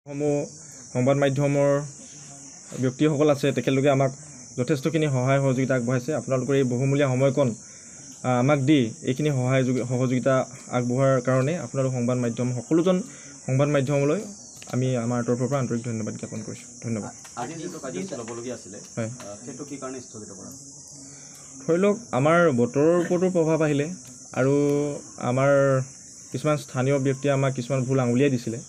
সমূহ সংবাদ মাধ্যমৰ ব্যক্তিসকল আছে তেখেতলোকে আমাক যথেষ্টখিনি সহায় সহযোগিতা আগবঢ়াইছে। আপোনালোকৰ এই বহুমূলীয়া সময়কণ আমাক দি এইখিনি সহযোগিতা আগবঢ়োৱাৰ কাৰণে আপোনালোক সংবাদ মাধ্যম সকলোজন সংবাদ মাধ্যমলৈ আমি আমাৰ তৰফৰ পৰা আন্তৰিক ধন্যবাদ জ্ঞাপন কৰিছোঁ। ধন্যবাদ। আজি যিটো কাৰ্যসূচী ল'বলগীয়া আছিলে সেইটো কি কাৰণে স্থগিত কৰা? ধৰি লওক আমাৰ বতৰৰ ওপৰতো প্ৰভাৱ আহিলে আৰু আমাৰ কিছুমান স্থানীয় ব্যক্তিয়ে আমাক কিছুমান ভুল আঙুলিয়াই দিছিলে।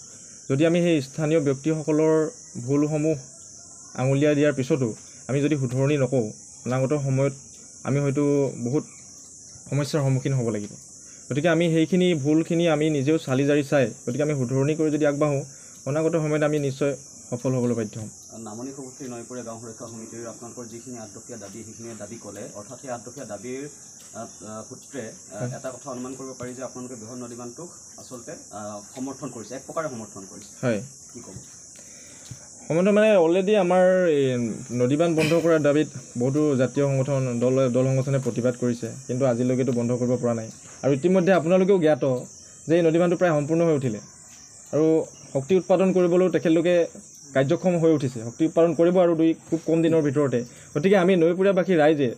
যদি আমি সেই স্থানীয় ব্যক্তিসকলৰ ভুলসমূহ আঙুলিয়াই দিয়াৰ পিছতো আমি যদি শুধৰণি নকৰোঁ, অনাগত সময়ত আমি হয়তো বহুত সমস্যাৰ সন্মুখীন হ'ব লাগিব। গতিকে আমি সেইখিনি ভুলখিনি আমি নিজেও চালি জাৰি চাই গতিকে আমি শুধৰণি কৰি যদি আগবাঢ়োঁ, অনাগত সময়ত আমি নিশ্চয় সফল হ'বলৈ বাধ্য হ'ম। নামনি সৱুত্ৰী নৈপৰীয়া গাঁও সুৰক্ষা সমিতিৰ আপোনালোকৰ যিখিনি আঠদফীয়া দাবী সেইখিনি দাবী ক'লে, অৰ্থাৎ সেই আঠদফীয়া দাবীৰ সূত্ৰে এটা কথা অনুমান কৰিব পাৰি যে আপোনালোকে বৃহৎ নদীবান্ধটোক আচলতে সমৰ্থন কৰিছে, এক প্ৰকাৰে সমৰ্থন কৰিছে। হয়, কি ক'ব? সমৰ্থন মানে অলৰেডি আমাৰ এই নদীবান্ধ বন্ধ কৰাৰ দাবীত বহুতো জাতীয় সংগঠন দল সংগঠনে প্ৰতিবাদ কৰিছে, কিন্তু আজিলৈকেতো বন্ধ কৰিব পৰা নাই। আৰু ইতিমধ্যে আপোনালোকেও জ্ঞাত যে এই নদীবান্ধটো প্ৰায় সম্পূৰ্ণ হৈ উঠিলে আৰু শক্তি উৎপাদন কৰিবলৈও তেখেতলোকে কাৰ্যক্ষম হৈ উঠিছে। শক্তি উৎপাদন কৰিব আৰু খুব কম দিনৰ ভিতৰতে। গতিকে আমি নৈপৰীয়াবাসী ৰাইজে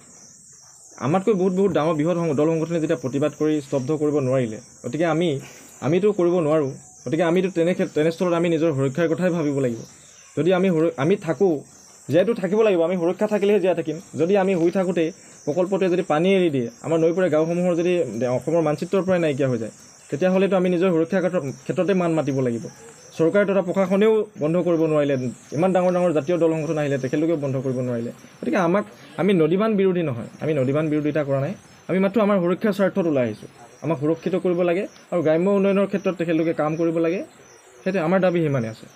আমাতকৈ বহুত ডাঙৰ বৃহৎ দল সংগঠনে যেতিয়া প্ৰতিবাদ কৰি স্তব্ধ কৰিব নোৱাৰিলে, গতিকে আমিতো কৰিব নোৱাৰোঁ। গতিকে আমিতো তেনেস্থলত আমি নিজৰ সুৰক্ষাৰ কথাই ভাবিব লাগিব। যদি আমি থাকোঁ, জীয়াইতো থাকিব লাগিব। আমি সুৰক্ষা থাকিলেহে জীয়াই থাকিম। যদি আমি শুই থাকোঁতেই প্ৰকল্পটোৱে যদি পানী এৰি দিয়ে, আমাৰ নৈপৰীয়া গাঁওসমূহৰ যদি অসমৰ মানচিত্ৰৰ পৰাই নাইকিয়া হৈ যায়, তেতিয়াহ'লেতো আমি নিজৰ সুৰক্ষাৰ ক্ষেত্ৰতে মান মাতিব লাগিব। চৰকাৰ তথা প্ৰশাসনেও বন্ধ কৰিব নোৱাৰিলে, ইমান ডাঙৰ জাতীয় দল সংগঠন আহিলে তেখেতলোকেও বন্ধ কৰিব নোৱাৰিলে। গতিকে আমি নদীবান্ধ বিৰোধী নহয়, আমি নদীবান্ধ বিৰোধিতা কৰা নাই। আমি মাত্ৰ আমাৰ সুৰক্ষাৰ স্বাৰ্থত ওলাই আহিছোঁ। আমাক সুৰক্ষিত কৰিব লাগে আৰু গ্ৰাম্য উন্নয়নৰ ক্ষেত্ৰত তেখেতলোকে কাম কৰিব লাগে, সেইটো আমাৰ দাবী সিমানে আছে।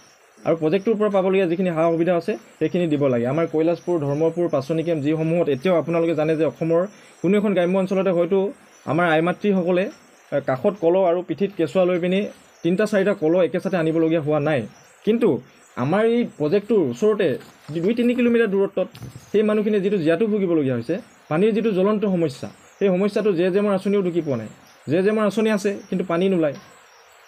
আৰু প্ৰজেক্টটোৰ পৰা পাবলগীয়া যিখিনি সা সুবিধা আছে সেইখিনি দিব লাগে। আমাৰ কৈলাশপুৰ, ধৰ্মপুৰ, পাচনি কেম্প যিসমূহত এতিয়াও আপোনালোকে জানে যে অসমৰ কোনো এখন গ্ৰাম্য অঞ্চলতে হয়তো আমাৰ আই মাতৃসকলে কাষত কলহ আৰু পিঠিত কেঁচুৱা লৈ পিনি 3-4টা কলহ একেচাতে আনিবলগীয়া হোৱা নাই। কিন্তু আমাৰ এই প্ৰজেক্টটোৰ ওচৰতে 2-3 কিলোমিটাৰ দূৰত্বত সেই মানুহখিনি যিটো জীয়াতু ভুগিবলগীয়া হৈছে, পানীৰ যিটো জ্বলন্ত সমস্যা, সেই সমস্যাটো জেমৰ আঁচনিও ঢুকি পোৱা নাই। জেমৰ আঁচনি আছে কিন্তু পানী নোলায়।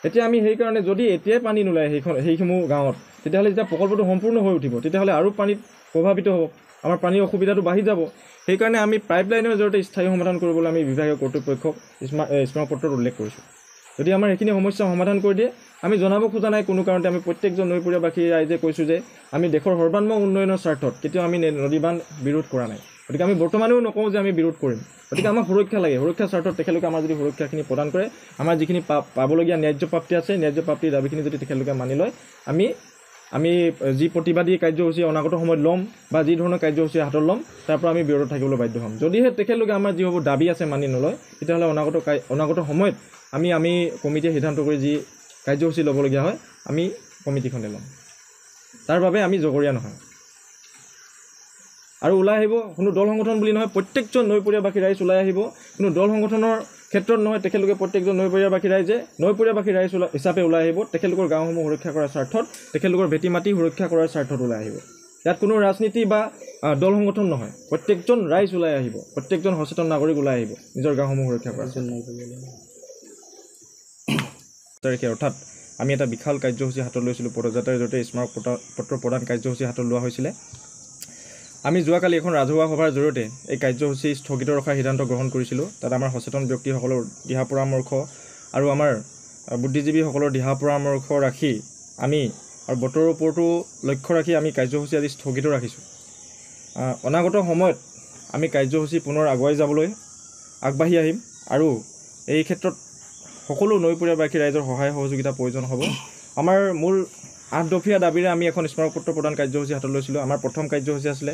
এতিয়া আমি সেইকাৰণে যদি এতিয়াই পানী নোলায় সেইসমূহ গাঁৱত, তেতিয়াহ'লে যেতিয়া প্ৰকল্পটো সম্পূৰ্ণ হৈ উঠিব তেতিয়াহ'লে আৰু পানীত প্ৰভাৱিত হ'ব, আমাৰ পানীৰ অসুবিধাটো বাঢ়ি যাব। সেইকাৰণে আমি পাইপলাইনৰ জৰিয়তে স্থায়ী সমাধান কৰিবলৈ আমি বিভাগীয় কৰ্তৃপক্ষক স্মাৰকপত্ৰত উল্লেখ কৰিছোঁ। যদি আমাৰ সেইখিনি সমস্যা সমাধান কৰি দিয়ে, আমি জনাব খোজা নাই কোনো কাৰণতে। আমি প্ৰত্যেকজন নৈপৰীয়াবাসী ৰাইজে কৈছোঁ যে আমি দেশৰ সৰ্বাত্মক উন্নয়নৰ স্বাৰ্থত কেতিয়াও আমি নদীবান্ধ বিৰোধ কৰা নাই। গতিকে আমি বৰ্তমানেও নকওঁ যে আমি বিৰোধ কৰিম। গতিকে আমাক সুৰক্ষা লাগে, সুৰক্ষাৰ স্বাৰ্থত তেখেতলোকে আমাৰ যদি সুৰক্ষাখিনি প্ৰদান কৰে, আমাৰ যিখিনি পাবলগীয়া ন্যায্য প্ৰাপ্তি আছে, ন্যায্য প্ৰাপ্তিৰ দাবীখিনি যদি তেখেতলোকে মানি লয়, আমি যি প্ৰতিবাদী কাৰ্যসূচী অনাগত সময়ত ল'ম বা যি ধৰণৰ কাৰ্যসূচী হাতত ল'ম, তাৰ পৰা আমি বিৰত থাকিবলৈ বাধ্য হ'ম। যদিহে তেখেতলোকে আমাৰ যিসমূহ দাবী আছে মানি নলয়, তেতিয়াহ'লে অনাগত সময়ত আমি কমিটিয়ে সিদ্ধান্ত কৰি যি কাৰ্যসূচী ল'বলগীয়া হয় আমি কমিটিখনে ল'ম। তাৰ বাবে আমি জগৰীয়া নহয়। আৰু ওলাই আহিব কোনো দল সংগঠন বুলি নহয়, প্ৰত্যেকজন নৈপৰীয়াবাসী ৰাইজ ওলাই আহিব। কোনো দল সংগঠনৰ ক্ষেত্ৰত নহয়, তেখেতলোকে প্ৰত্যেকজন নৈপৰীয়াবাসী ৰাইজ হিচাপে ওলাই আহিব। তেখেতলোকৰ গাঁওসমূহ সুৰক্ষা কৰাৰ স্বাৰ্থত, তেখেতলোকৰ ভেটি মাটি সুৰক্ষা কৰাৰ স্বাৰ্থত ওলাই আহিব। ইয়াত কোনো ৰাজনীতি বা দল সংগঠন নহয়, প্ৰত্যেকজন ৰাইজ ওলাই আহিব, প্ৰত্যেকজন সচেতন নাগৰিক ওলাই আহিব নিজৰ গাঁওসমূহ সুৰক্ষা কৰাৰ তাৰিখে। অৰ্থাৎ আমি এটা বিশাল কাৰ্যসূচী হাতত লৈছিলোঁ, পদযাত্ৰাৰ জৰিয়তে স্মাৰক পত্ৰ প্ৰদান কাৰ্যসূচী হাতত লোৱা হৈছিলে। আমি যোৱাকালি এখন ৰাজহুৱা সভাৰ জৰিয়তে এই কাৰ্যসূচী স্থগিত ৰখাৰ সিদ্ধান্ত গ্ৰহণ কৰিছিলোঁ। তাত আমাৰ সচেতন ব্যক্তিসকলৰ দিহা পৰামৰ্শ আৰু আমাৰ বুদ্ধিজীৱীসকলৰ দিহা পৰামৰ্শ ৰাখি আমি আৰু বতৰৰ ওপৰতো লক্ষ্য ৰাখি আমি কাৰ্যসূচী আজি স্থগিত ৰাখিছোঁ। অনাগত সময়ত আমি কাৰ্যসূচী পুনৰ আগুৱাই যাবলৈ আগবাঢ়ি আহিম আৰু এই ক্ষেত্ৰত সকলো নৈপৰীয়াবাসী ৰাইজৰ সহায় সহযোগিতা প্ৰয়োজন হ'ব। আমাৰ মূল 8 দফীয়া দাবীৰে আমি এখন স্মাৰকপত্ৰ প্ৰদান কাৰ্যসূচী হাতত লৈছিলোঁ। আমাৰ প্ৰথম কাৰ্যসূচী আছিলে,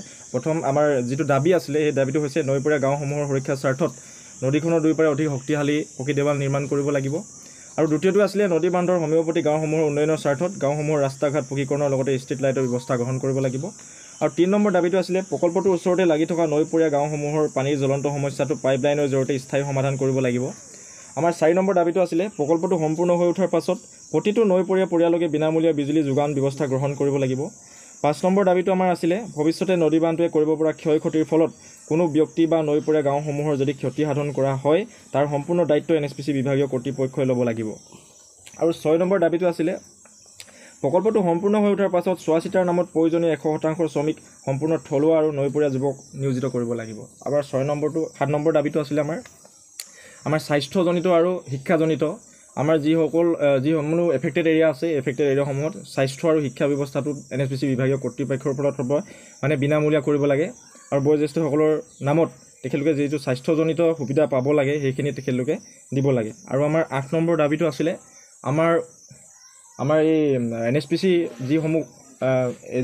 আমাৰ যিটো দাবী আছিলে সেই দাবীটো হৈছে নৈপৰীয়া গাঁওসমূহৰ সুৰক্ষাৰ স্বাৰ্থত নদীখনৰ দুয়োপাৰে অধিক শক্তিশালী পকী দেৱাল নিৰ্মাণ কৰিব লাগিব। আৰু দ্বিতীয়টো আছিলে নদী বান্ধৰ সমীপৱৰ্তী গাঁওসমূহৰ উন্নয়নৰ স্বাৰ্থত গাঁওসমূহৰ ৰাস্তা ঘাট পকীকৰণৰ লগতে ষ্ট্ৰীট লাইটৰ ব্যৱস্থা গ্ৰহণ কৰিব লাগিব। আৰু 3 নম্বৰ দাবীটো আছিলে প্ৰকল্পটোৰ ওচৰতে লাগি থকা নৈপৰীয়া গাঁওসমূহৰ পানীৰ জ্বলন্ত সমস্যাটো পাইপলাইনৰ জৰিয়তে স্থায়ী সমাধান কৰিব লাগিব। আমাৰ 4 নম্বৰ দাবীটো আছিলে প্ৰকল্পটো সম্পূৰ্ণ হৈ উঠাৰ পাছত প্ৰতিটো নৈপৰীয়া পৰিয়ালকে বিনামূলীয়া বিজুলী যোগান ব্যৱস্থা গ্ৰহণ কৰিব লাগিব। 5 নম্বৰ দাবীটো আমাৰ আছিলে ভৱিষ্যতে নদীবান্ধটোৱে কৰিব পৰা ক্ষয় ক্ষতিৰ ফলত কোনো ব্যক্তি বা নৈপৰীয়া গাঁওসমূহৰ যদি ক্ষতি সাধন কৰা হয়, তাৰ সম্পূৰ্ণ দায়িত্ব NSPC বিভাগীয় কৰ্তৃপক্ষই ল'ব লাগিব। আৰু 6 নম্বৰ দাবীটো আছিলে প্ৰকল্পটো সম্পূৰ্ণ হৈ উঠাৰ পাছত চোৱা চিতাৰ নামত প্ৰয়োজনীয় 100% শ্ৰমিক সম্পূৰ্ণ থলুৱা আৰু নৈপৰীয়া যুৱক নিয়োজিত কৰিব লাগিব। আমাৰ 7 নম্বৰ দাবীটো আছিলে আমাৰ স্বাস্থ্যজনিত আৰু শিক্ষাজনিত আমাৰ যিসমূহ এফেক্টেড এৰিয়া আছে এফেক্টেড এৰিয়াসমূহত স্বাস্থ্য আৰু শিক্ষা ব্যৱস্থাটো NSPC বিভাগীয় কৰ্তৃপক্ষৰ ফলত হ'ব মানে বিনামূলীয়া কৰিব লাগে আৰু বয়োজ্যেষ্ঠসকলৰ নামত তেখেতলোকে যিটো স্বাস্থ্যজনিত সুবিধা পাব লাগে সেইখিনি তেখেতলোকে দিব লাগে। আৰু আমাৰ 8 নম্বৰ দাবীটো আছিলে আমাৰ এই NSPC যিসমূহ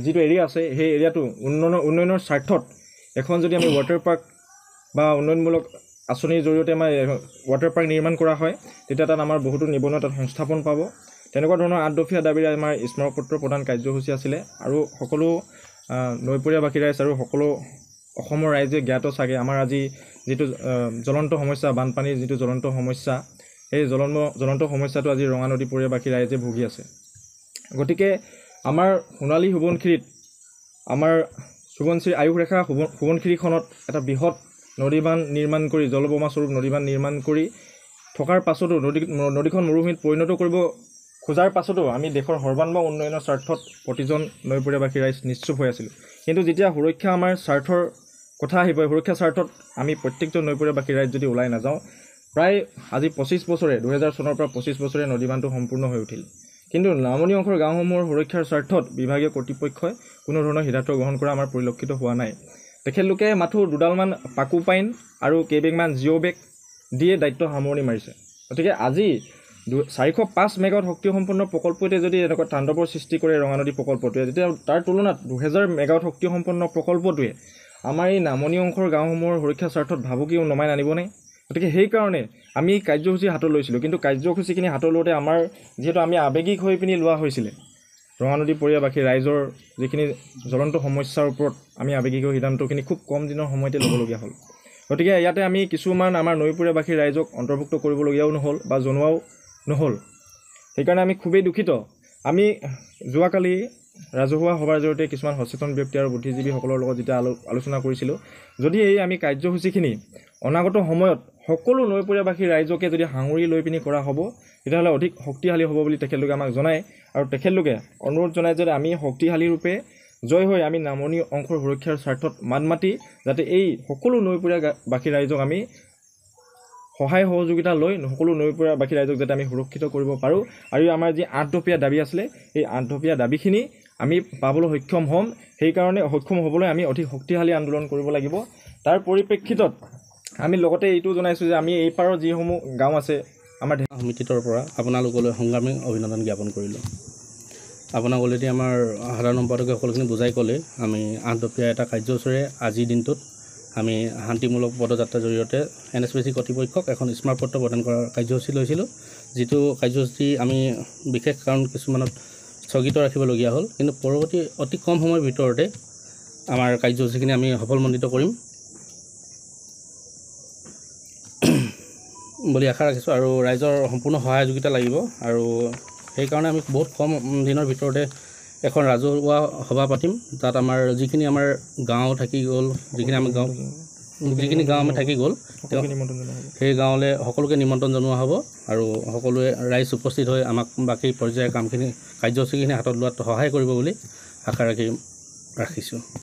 যিটো এৰিয়া আছে সেই এৰিয়াটো উন্নয়নৰ স্বাৰ্থত এখন যদি আমি ৱাটাৰ পাৰ্ক বা উন্নয়নমূলক আঁচনিৰ জৰিয়তে আমাৰ ৱাটাৰ পাৰ্ক নিৰ্মাণ কৰা হয় তেতিয়া তাত আমাৰ বহুতো নিবনুৱা তাত সংস্থাপন পাব। তেনেকুৱা ধৰণৰ 8 দফীয়া দাবীৰে আমাৰ স্মাৰকপত্ৰ প্ৰদান কাৰ্যসূচী আছিলে আৰু সকলো নৈপৰীয়াবাসী ৰাইজ আৰু সকলো অসমৰ ৰাইজে জ্ঞাত চাগে আমাৰ আজি যিটো জ্বলন্ত সমস্যা বানপানীৰ যিটো জ্বলন্ত সমস্যা এই জ্বলন্ত সমস্যাটো আজি ৰঙা নদী পৰীয়াবাসী ৰাইজে ভুগি আছে। গতিকে আমাৰ সোণালী সোৱণশিৰিত আমাৰ সোৱণশিৰি আয়ুসৰেখা সোৱণশিৰিখনত এটা বৃহৎ নদীবান্ধ নিৰ্মাণ কৰি জলবোমাস্বৰূপ নদীবান্ধ নিৰ্মাণ কৰি থকাৰ পাছতো নদীখন মৰুভূমিত পৰিণত কৰিব খোজাৰ পাছতো আমি দেশৰ সৰ্বাংগী উন্নয়নৰ স্বাৰ্থত প্ৰতিজন নৈপৰীয়াবাসী ৰাইজ নিশ্চুপ হৈ আছিলোঁ। কিন্তু যেতিয়া সুৰক্ষা আমাৰ স্বাৰ্থৰ কথা আহিব সুৰক্ষা স্বাৰ্থত আমি প্ৰত্যেকজন নৈপৰীয়াবাসী ৰাইজ যদি ওলাই নাযাওঁ প্ৰায় আজি 25 বছৰে 2000 চনৰ পৰা 25 বছৰে নদীবান্ধটো সম্পূৰ্ণ হৈ উঠিল। কিন্তু নামনি অংশৰ গাঁওসমূহৰ সুৰক্ষাৰ স্বাৰ্থত বিভাগীয় কৰ্তৃপক্ষই কোনো ধৰণৰ সিদ্ধান্ত গ্ৰহণ কৰা আমাৰ পৰিলক্ষিত হোৱা নাই। তেখেতলোকে মাথো দুডালমান পাকু পাইন আৰু কেইবেগমান জিঅ' বেগ দিয়ে দায়িত্ব সামৰণি মাৰিছে। গতিকে আজি 405 মেগাৱাট শক্তিসম্পন্ন প্ৰকল্পটোৱে যদি এনেকুৱা তাণ্ডৱৰ সৃষ্টি কৰে ৰঙা নদী প্ৰকল্পটোৱে তেতিয়া তাৰ তুলনাত 2000 মেগাৱাট শক্তিসম্পন্ন প্ৰকল্পটোৱে আমাৰ এই নামনি অংশৰ গাঁওসমূহৰ সুৰক্ষাৰ স্বাৰ্থত ভাবুকিও নমাই আনিবনে? গতিকে সেইকাৰণে আমি কাৰ্যসূচী হাতত লৈছিলোঁ। কিন্তু কাৰ্যসূচীখিনি হাতত লওঁতে আমাৰ যিহেতু আমি আৱেগিক হৈ পিনি লোৱা হৈছিলে ৰঙা নদী পৰীয়াবাসী ৰাইজৰ যিখিনি জ্বলন্ত সমস্যাৰ ওপৰত আমি আৱেগিক সিদ্ধান্তখিনি খুব কম দিনৰ সময়তে ল'বলগীয়া হ'ল। গতিকে ইয়াতে আমি কিছুমান আমাৰ নৈপৰীয়াবাসী ৰাইজক অন্তৰ্ভুক্ত কৰিবলগীয়াও নহ'ল বা জনোৱাও নহ'ল। সেইকাৰণে আমি খুবেই দুখিত। আমি যোৱাকালি ৰাজহুৱা সভাৰ জৰিয়তে কিছুমান সচেতন ব্যক্তি আৰু বুদ্ধিজীৱীসকলৰ লগত যেতিয়া আলোচনা কৰিছিলোঁ যদি এই আমি কাৰ্যসূচীখিনি অনাগত সময়ত সকলো নৈপৰীয়াবাসী ৰাইজকে যদি সাঙুৰি লৈ পিনি কৰা হ'ব তেতিয়াহ'লে অধিক শক্তিশালী হ'ব বুলি তেখেতলোকে আমাক জনায় আৰু তেখেতলোকে অনুৰোধ জনায় যে আমি শক্তিশালী ৰূপে জয় হৈ আমি নামনি অংশৰ সুৰক্ষাৰ স্বাৰ্থত মাত মাতি যাতে এই সকলো নৈপৰীয়াবাসী ৰাইজক আমি সহায় সহযোগিতা লৈ সকলো নৈপৰীয়াবাসী ৰাইজক যাতে আমি সুৰক্ষিত কৰিব পাৰোঁ আৰু আমাৰ যি 8 দফীয়া দাবী আছিলে এই 8 দফীয়া দাবীখিনি আমি পাবলৈ সক্ষম হ'ম। সেইকাৰণে সক্ষম হ'বলৈ আমি অধিক শক্তিশালী আন্দোলন কৰিব লাগিব। তাৰ পৰিপ্ৰেক্ষিতত আমি লগতে এইটো জনাইছোঁ যে আমি এই পাৰৰ যিসমূহ গাঁও আছে আমাৰ সমিতিটোৰ পৰা আপোনালোকলৈ সংগ্ৰামী অভিনন্দন জ্ঞাপন কৰিলোঁ। আপোনাক অলৰেডি আমাৰ সাধাৰণ সম্পাদকে সকলোখিনি বুজাই ক'লে আমি 8 দফীয়া এটা কাৰ্যসূচীৰে আজিৰ দিনটোত আমি শান্তিমূলক পদযাত্ৰাৰ জৰিয়তে NSPC কৰ্তৃপক্ষক এখন স্মাৰকপত্ৰ প্ৰদান কৰাৰ কাৰ্যসূচী লৈছিলোঁ। যিটো কাৰ্যসূচী আমি বিশেষ কাৰণ কিছুমানত স্থগিত ৰাখিবলগীয়া হ'ল কিন্তু পৰৱৰ্তী অতি কম সময়ৰ ভিতৰতে আমাৰ কাৰ্যসূচীখিনি আমি সফলমণ্ডিত কৰিম বুলি আশা ৰাখিছোঁ আৰু ৰাইজৰ সম্পূৰ্ণ সহযোগিতা লাগিব আৰু সেইকাৰণে আমি বহুত কম দিনৰ ভিতৰতে এখন ৰাজহুৱা সভা পাতিম তাত আমাৰ যিখিনি আমাৰ গাঁও থাকি গ'ল যিখিনি গাঁও আমি থাকি গ'ল সেই গাঁৱলৈ সকলোকে নিমন্ত্ৰণ জনোৱা হ'ব আৰু সকলোৱে ৰাইজ উপস্থিত হৈ আমাক বাকী পৰ্যায়ৰ কামখিনি কাৰ্যসূচীখিনি হাতত লোৱাত সহায় কৰিব বুলি আশা ৰাখিছোঁ।